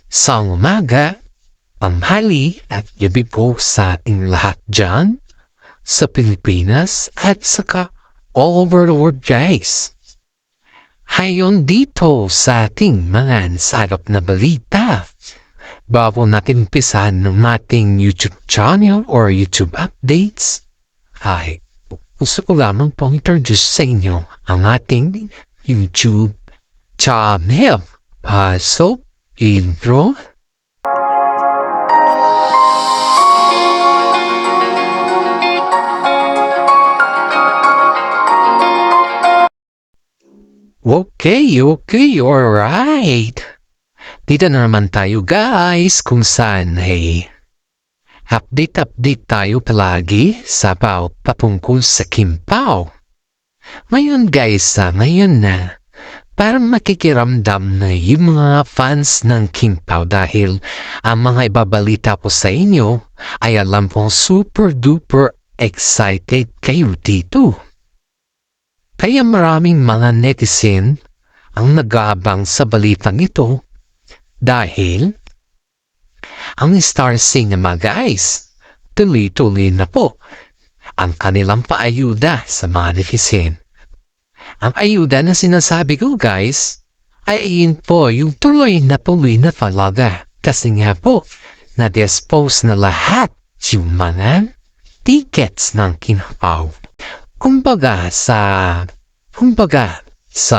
Sa umaga, tanghali at gabi po sa ating lahat dyan sa Pilipinas at saka all over the world guys. Hayon dito sa ating mga nasagap na balita. Bago natin umpisahan ng ating YouTube channel or YouTube updates, ay gusto ko lamang pong introduce sa inyo ang ating YouTube channel. So, intro. Okay, alright. Dito na naman tayo guys kung saan update tayo palagi sa patungkol sa King Pao. Ngayon guys, ngayon na parang makikiramdam na yung mga fans ng King Pao dahil ang mga ibabalita ko sa inyo ay alam kong super duper excited kayo dito. Kaya maraming mga netizen ang nag-aabang sa balitang ito dahil ang Star Cinema guys, tuloy-tuloy na po ang kanilang paayuda sa mga netizen. Ang ayuda na sinasabi ko guys ay yun po yung tuloy na talaga kasi nga po na-dispose na lahat yung mga tickets ng King Pao. Kumbaga sa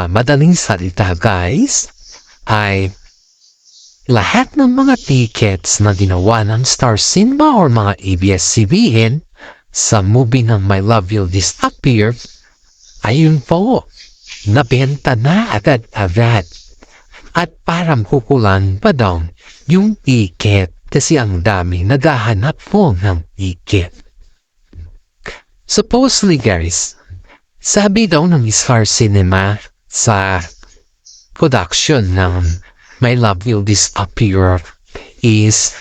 madaling salita guys, ay lahat ng mga tickets na ginawa ng Star Cinema or mga ABS-CBN sa movie ng My Love Will Disappear, ayun po, nabenta na agad-agad. At parang kukulang pa daw yung ticket kasi ang dami naghahanap po ng ticket. Supposedly guys, sabi daw ng Star Cinema sa production ng My Love Will Disappear is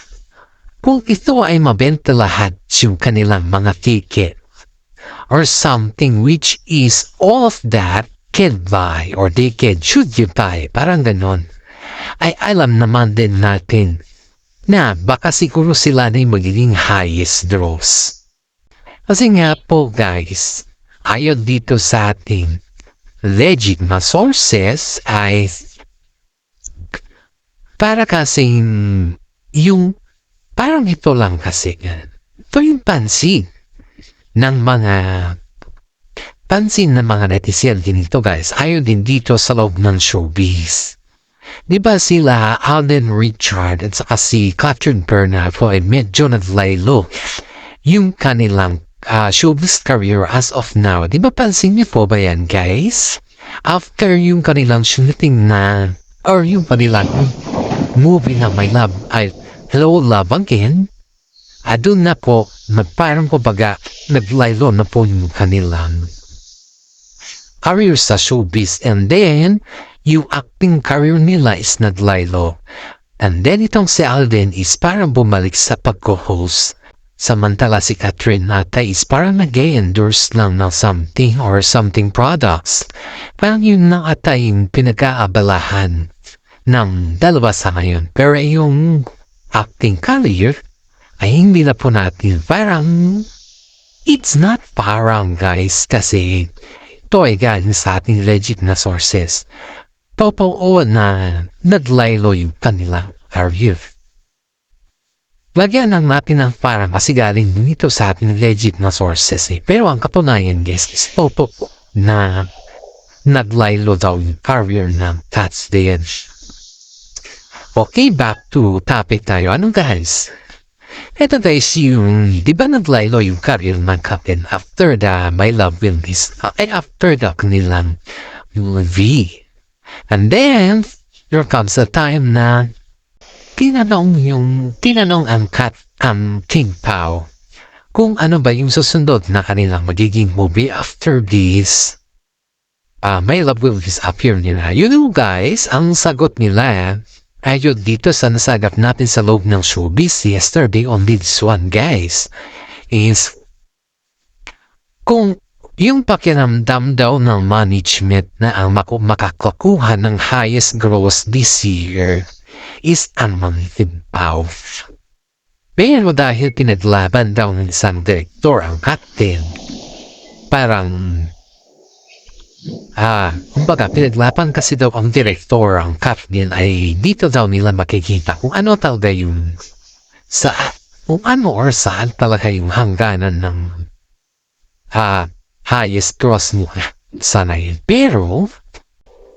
kung ito ay mabenta lahat yung kanilang mga ticket or something which is all of that can buy or they can should you buy, parang ganon, ay alam naman din natin na baka siguro sila na yung magiging highest draws. Kasi nga po guys, ayon dito sa ating legit na sources ay para kasing yung parang ito lang kasi ito yung pansin ng mga netizen din ito guys, ayon din dito sa loob ng showbiz. Diba sila Alden Richard at saka si Catherine Bernard po ay medyo naglaylo yung kanilang showbiz career as of now. Diba pansin niyo po ba yan guys? After yung kanilang shooting na or yung kanilang movie na My Love ay Hello Love Again, doon na po parang kumbaga naglaylo na po yung kanilang career sa showbiz, and then yung acting career nila is naglaylo, and then itong si Alden is parang bumalik sa pag-co-host. Samantala si Catherine nata is parang nag-endorse lang ng something or something products. Parang yun na ata yung pinag-aabalahan ng dalawa sa ngayon. Pero yung acting career ay hindi na po natin parang it's not parang guys kasi ito ay galing sa ating legit na sources. Totoo na naglaylo yung kanilang career. Lagyan lang natin ng parang kasi galing dito sa ating legit na sources Pero ang katunayan guys is totoo na naglaylo daw yung career ng Cats Dayan. Okay, back to topic tayo. Ano guys? Ito guys yung, di ba naglaylo yung career ng Captain after the My Love Will Disappear, after the kanilang movie. And then, there comes a time na tinanong ang King Pao kung ano ba yung susunod na kanilang magiging movie after this My Love Will Disappear nila. You know guys, ang sagot nila ayun dito sa nasagap natin sa loob ng showbiz yesterday on this one guys is kung yung pakiramdam daw ng management na ang makakuha ng highest gross this year is ang mga Kimpaw. Pero dahil pinaglaban daw ng isang direktor ang captain, parang kumbaga pinaglaban kasi daw ang direktor ang captain ay dito daw nila makikita kung ano talaga yung kung ano or saan talaga yung hangganan ng highest cross mo sana yun. Pero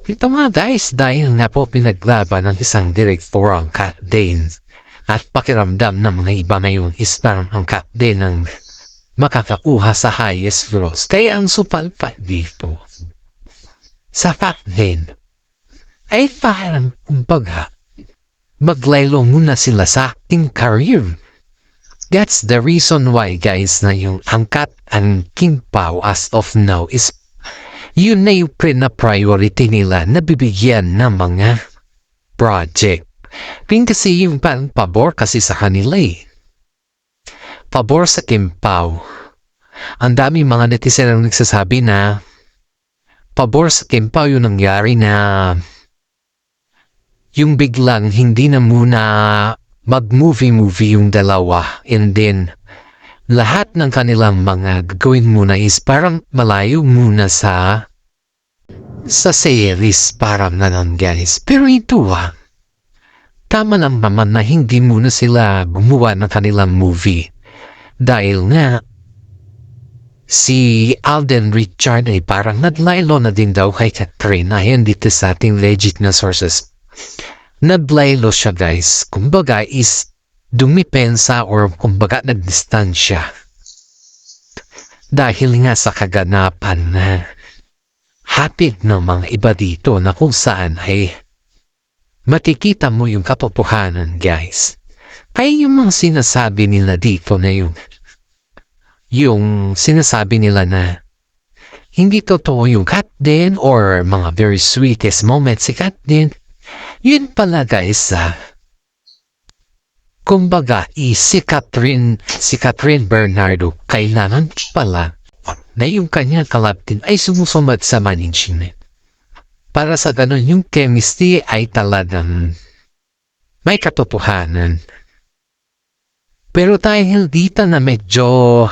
ito mga guys, dahil nga po pinaglaban ng isang direktor ang captain at pakiramdam ng mga iba na yun is parang ang captain ng makakakuha sa highest cross. Kaya ang supalpal dito sa captain ay parang kumbaga maglaylo muna sila sa acting career. That's the reason why guys na yung angkat ang Kimpaw as of now is yun na yung priority nila na bibigyan ng mga project. Kasi yung pabor kasi sa kanila pabor sa Kimpaw. Ang dami mga netizen ang nagsasabi na pabor sa Kimpaw yung nangyari na yung biglang hindi na muna mag-movie yung dalawa and then lahat ng kanilang mga gagawin muna is parang malayo muna sa series parang nanon guys. Pero ito tama lang naman na hindi muna sila gumawa ng kanilang movie dahil nga si Alden Richard ay parang naglaylo na din daw kay Catherine ayon dito sa ating legit na sources. Naglaylo siya guys, kumbaga is dumipensa or kumbaga nagdistansya dahil nga sa kaganapan na hatid ng mga iba dito na kung saan ay matikita mo yung katotohanan guys. Kaya yung mga sinasabi nila dito na yung sinasabi nila na hindi totoo yung Catherine or mga very sweetest moments si Catherine, yun pala guys kumbaga si Catherine Bernardo kailangan pala na yung kanyang kalaptin ay sumusumad sa management. Para sa ganun, yung chemistry ay talagang may katotohanan. Pero dahil dito na medyo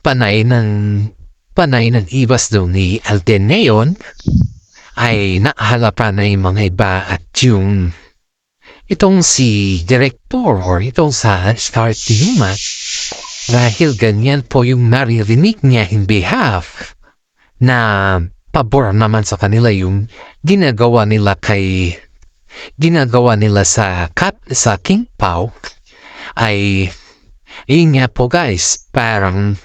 panay ng ibas daw ni Alden ngayon, ay naahalapan na yung mga iba at yung itong si director or itong sa Star Tinuma dahil ganyan po yung naririnig niya in behalf na pabor naman sa kanila yung ginagawa nila sa Kimpaw ay yun nga po guys, parang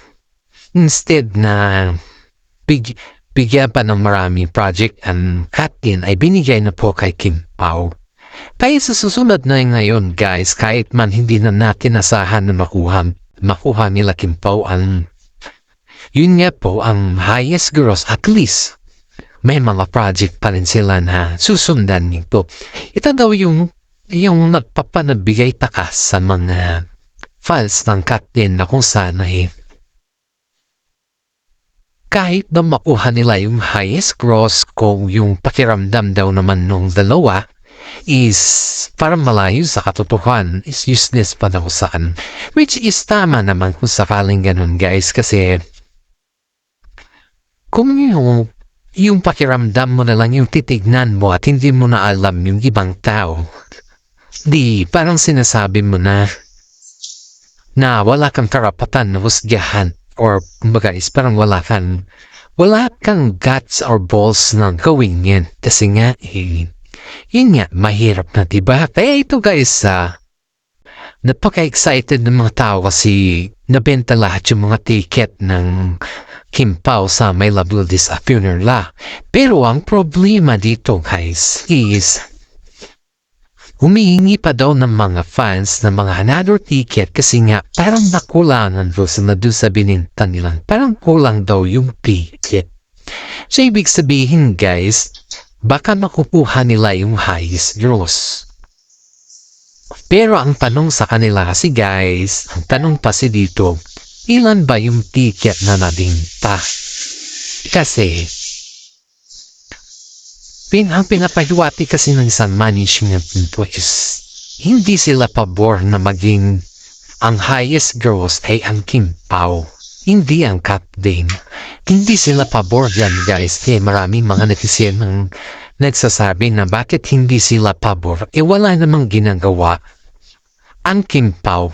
instead na bigyan pa ng maraming project ang Catherine ay binigay na po kay Kimpaw. Kaya sa susunod na ngayon guys, kahit man hindi na natin asahan na makuha nila Kimpaw yun nga po ang highest gross, at least may mga project pa rin sila na susundan nito. Ito daw yung nagpapanabigay takas sa mga fans ng Catherine na kung saan ay kahit na makuha nila yung highest gross kung yung pakiramdam daw naman nung dalawa is parang malayo sa katotohanan is useless pa daw saan. Which is tama naman kung sakaling ganun guys kasi kung yung pakiramdam mo na lang yung titignan mo at hindi mo na alam yung ibang tao, di parang sinasabi mo na wala kang karapatan na husgahan or kumbaga is parang wala kang guts or balls na gawin yan kasi nga yun nga mahirap na diba. Kaya ito guys napaka-excited ng mga tao kasi nabenta lahat yung mga ticket ng Kimpaw sa My Love Will Disappear La. Pero ang problema dito guys is humihingi pa daw ng mga fans ng mga another ticket kasi nga parang nakulangan doon sa bininta nila. Parang kulang daw yung ticket. So ibig sabihin guys, baka makukuha nila yung highest gross. Pero ang tanong sa kanila kasi guys, ang tanong pa si dito, ilan ba yung ticket na nabinta? Kasi Ang pinapahluwati kasi ng isang management nito is hindi sila pabor na maging ang highest girls ay ang Kim Pao. Hindi ang captain. Hindi sila pabor yan guys. Kaya maraming mga netizen ang nagsasabi na bakit hindi sila pabor. Wala namang ginagawa ang Kim Pao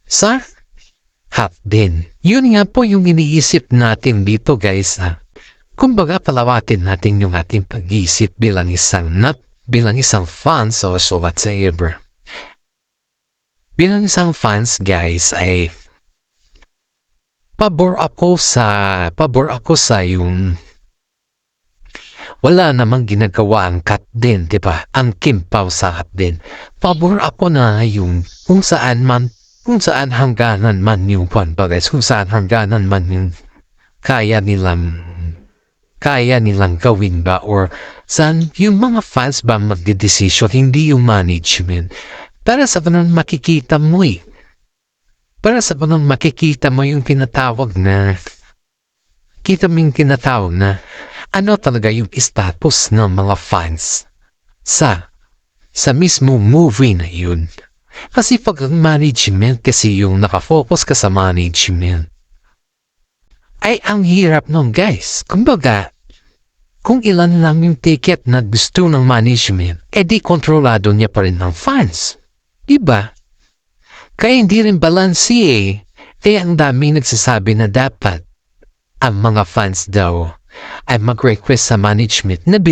sa captain. Yun nga po yung iniisip natin dito guys. Kumbaga palawatin natin yung ating pag-iisip bilang isang fans o so whatsoever. Bilang isang fans guys ay pabor ako sa yung wala namang ginagawa ang cut din, di ba? Ang Kim Pao sa cut din. Pabor ako na yung kung saan hangganan man yung guys, kung saan hangganan man yung kaya nilang gawin ba or saan yung mga fans ba magdedesisyon, hindi yung management. Para sa ganun makikita mo yung tinatawag na ano talaga yung status ng mga fans sa mismo movie na yun. Kasi pag ang management kasi yung nakafocus ka sa management ay ang hirap nun guys. Kumbaga, kung ilan lang yung ticket na gusto ng management, di kontrolado niya pa rin ng fans. Diba? Kaya hindi rin balansi Kaya ang dami nagsasabi na dapat ang mga fans daw ay mag-request sa management na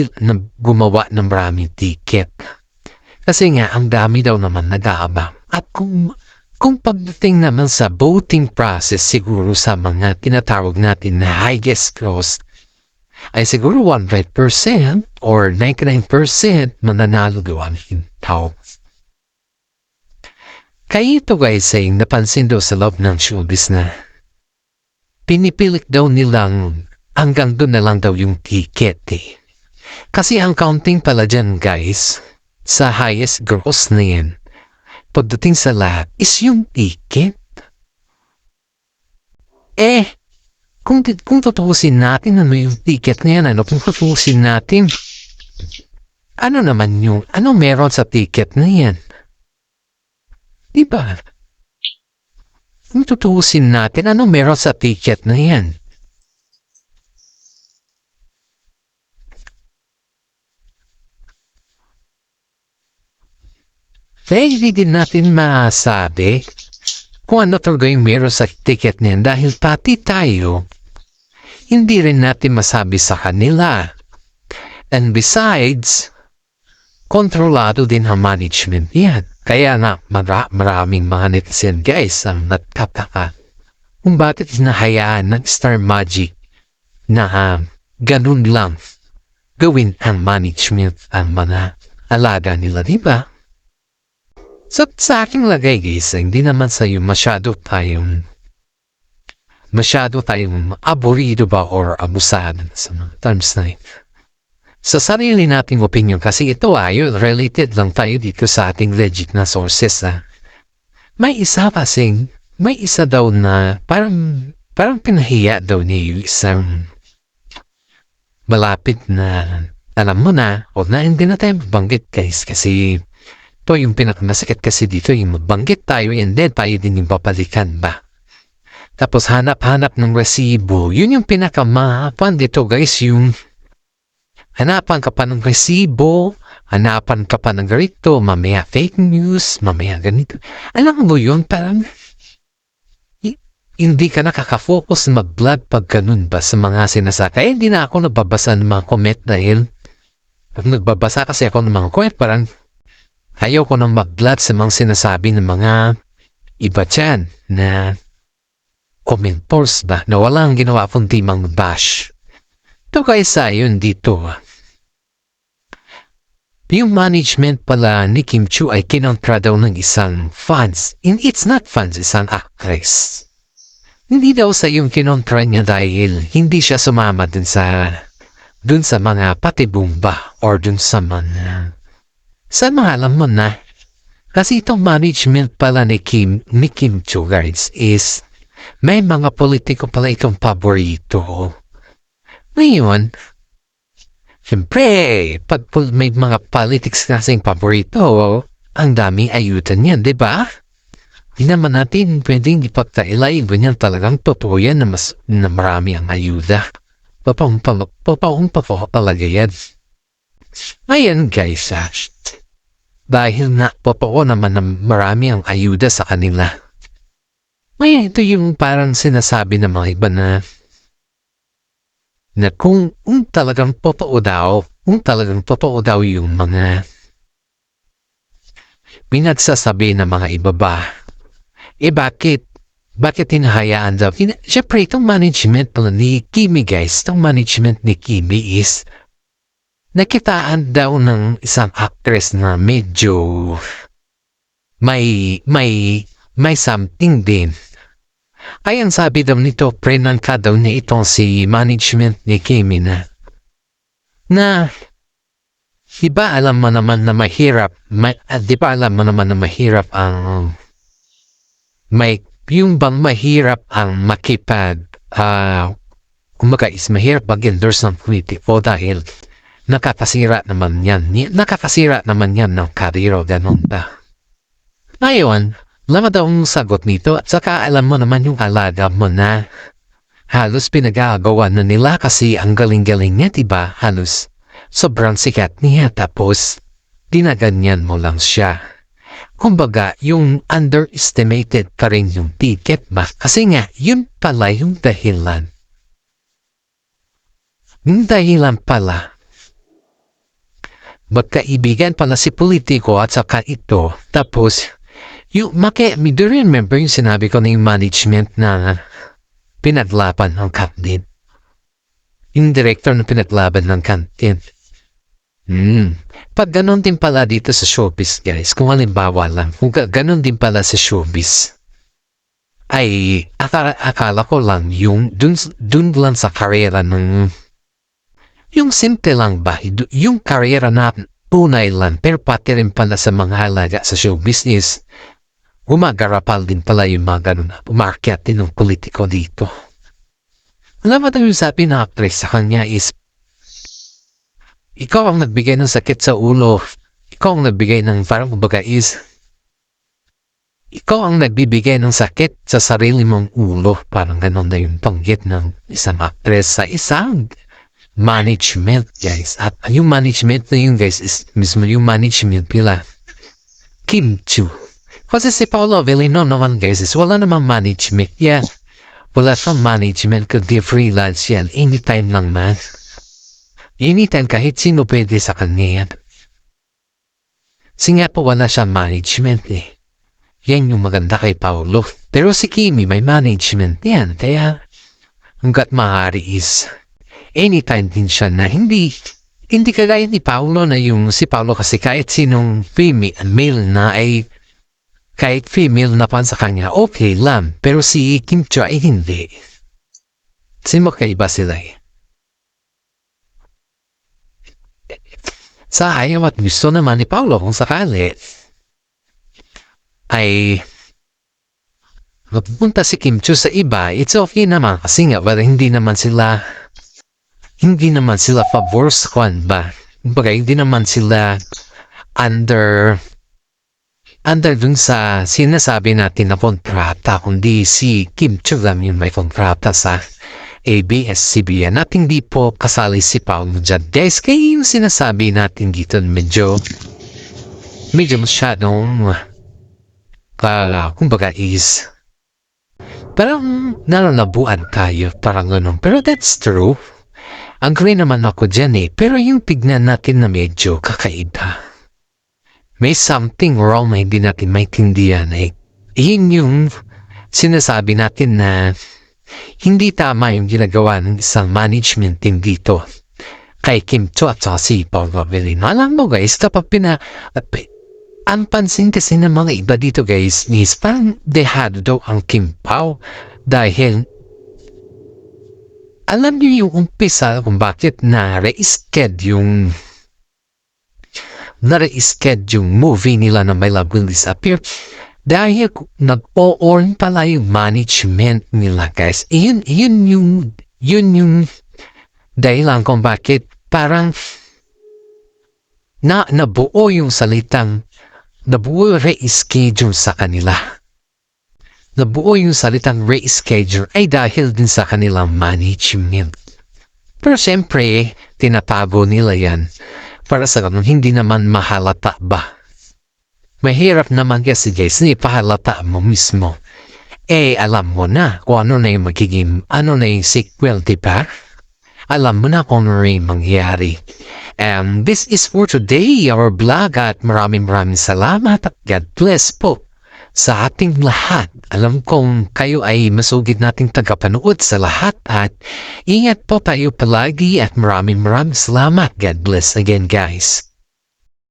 gumawa ng maraming ticket. Kasi nga, ang dami daw naman nag-aabang. At kung pagdating naman sa voting process, siguro sa mga tinatawag natin na highest cost, ay siguro 100% or 99% mananalo doon yung tao. Kaya ito guys ay napansin daw sa loob ng showbiz na pinipilit daw nilang hanggang doon na lang daw yung ticket Kasi ang counting pala dyan guys, sa highest gross na yan, pagdating sa lahat is yung ticket. Kung tutuusin natin ano yung ticket na yan, kung tutuusin natin, ano meron sa ticket na yan? Diba? Kung tutuusin natin, ano meron sa ticket na yan? Kaya hindi din natin masabi kung ano talaga yung meron sa ticket na yan dahil pati tayo, hindi rin natin masabi sa kanila. And besides, kontrolado din ang management yan. Kaya na maraming mga netizen guys ang nagtataka kung bakit hinahayaan ng Star Magic na ganun lang gawin ang management ang mga alaga nila, diba? So sa aking lagay guys, hindi naman sa'yo masyado tayong aburido ba or abusado sa mga terms na yun. Sa sarili nating opinion kasi ito related lang tayo dito sa ating legit na sources May isa daw na parang pinahiya daw niya yung isang malapit na alam mo na o na hindi na tayo mabanggit guys kasi ito yung pinakamasakit kasi dito yung mabanggit tayo and then tayo din yung papalikan ba. Tapos hanap-hanap ng resibo. Yun yung pinakamahapan dito guys, yung hanapan ka pa ng resibo, hanapan ka pa ng ganito, mamaya fake news, mamaya ganito. Alam mo yun, parang hindi ka nakaka-focus mag-vlog pag ganun ba sa mga sinasaka. Hindi na ako nagbabasa ng mga comment dahil pag nagbabasa kasi ako ng mga comment, parang ayaw ko nang mag-vlog sa mga sinasabi ng mga iba dyan na commentors ba na walang ginawa kundi mang bash. Ito kaysa yun dito. Yung management pala ni Kim Chiu ay kinontra daw ng isang fans. And it's not fans, isang actress. Hindi daw sa yung kinontra niya dahil hindi siya sumama dun sa mga patibumba or dun sa mga alam mo na. Kasi itong management pala ni Kim Chiu guys is may mga politiko pala itong paborito. Ngayon, Siyempre, pag may mga politics kasing paborito, ang daming ayuda niyan, di ba? Di naman natin pwedeng ipagtailay, ganyan talagang totoo yan na marami ang ayuda. Totoong talaga yan. Ayan guys, dahil na totoo naman na marami ang ayuda sa kanila. May ito yung parang sinasabi ng mga iba na kung talagang totoo daw yung mga pinagsasabi ng mga iba ba, bakit hinahayaan daw? Siyempre, itong management pala ni Kimi guys, itong management ni Kimi is nakitaan daw ng isang actress na medyo may something din. Ay, ang sabi daw nito, prenan ka daw niya itong si management ni Kimi na di ba alam mo naman na mahirap, yung bang mahirap ang kumbaga is mahirap mag-endorse ng politiko dahil nakakasira naman yan ng kariro, ganun ba? Ngayon, lama daw ang sagot nito at saka alam mo naman yung alaga mo na halos pinagagawa na nila kasi ang galing-galing niya, diba? Halos sobrang sikat niya tapos dinaganyan mo lang siya. Kumbaga, yung underestimated pa rin yung ticket ba? Kasi nga, yun pala yung dahilan. Yung dahilan pala. Magkaibigan pala si politiko at saka ito. Tapos, do you remember yung sinabi ko na yung management na pinaglaban ng captain? Yung director na pinaglaban ng captain. Pag ganon din pala dito sa showbiz guys, kung halimbawa lang, kung ganon din pala sa showbiz, ay akala ko lang yung dun lang sa karera ng yung simple lang ba, yung karera na tunay lang, pero pati rin pala sa mga halaga sa show business, gumagarapal din pala yung mga ganon na umarkyat din ng politiko dito. Alam mo tayo sabi na actress sa kanya is, ikaw ang nagbigay ng sakit sa ulo, ikaw ang nagbigay ng parang kumbaga is, ikaw ang nagbibigay ng sakit sa sarili mong ulo, parang ganon na yung panggit ng isang actress sa isang management guys. At yung management na yun guys is mismo yung management pila Kim Chiu. Kasi si Paolo Avellino naman guys is wala namang management yan. Wala siyang management kundi freelance yan. Anytime lang man. Anytime kahit sino pwede sa kanya yan. Kasi nga po wala siyang management eh. Yan yung maganda kay Paolo. Pero si Kimi may management yan. Kaya hanggat maaari is anytime din siya na hindi kagaya ni Paolo na yung si Paolo kasi kahit sinong male na ay kahit female na pan sa kanya okay lang. Pero si Kim Chiu ay hindi. Kasi magkaiba sila eh. Sa ayaw at gusto naman ni Paolo kung sakali ay magpunta si Kim Chiu sa iba, it's okay naman kasi nga hindi naman sila favor sa kwan ba? Kumbaga, hindi naman sila under dun sa sinasabi natin na kontrata, kundi si Kim Chiu lang yun may kontrata sa ABS-CBN at hindi po kasali si Paolo dyan. Guys, kaya yung sinasabi natin dito medyo masyadong kumbaga is parang nalalabuan tayo, parang ganun. Pero that's true. Agree naman ako dyan eh. Pero yung tignan natin na medyo kakaiba. May something wrong na hindi natin maintindihan eh. Yun yung sinasabi natin na hindi tama yung ginagawa ng isang management team dito kay Kim Chiu at si Paolo Avellino. Alam mo guys, kapag ang pansin kasi ng mga iba dito guys is parang dehado daw ang Kim Pao dahil alam niyo yung umpisa kung bakit na-reschedule yung movie nila na My Love Will Disappear dahil nag-o-orn pala yung management nila guys. Yun yung dahilan kung bakit parang na nabuo yung salitang nabuo reschedule sa kanila. Nabuo yung salitang reschedule ay dahil din sa kanilang management. Pero siyempre, tinatago nila yan para sa ganun hindi naman mahalata ba? Mahirap naman kasi guys, ipahalata mo mismo. Alam mo na kung ano na yung magiging, ano na yung sequel, diba? Alam mo na kung ano rin mangyari. And this is for today, our vlog, at maraming salamat at God bless po sa ating lahat. Alam kong kayo ay masugid nating tagapanood sa lahat at ingat po tayo palagi at maraming salamat. God bless again, guys.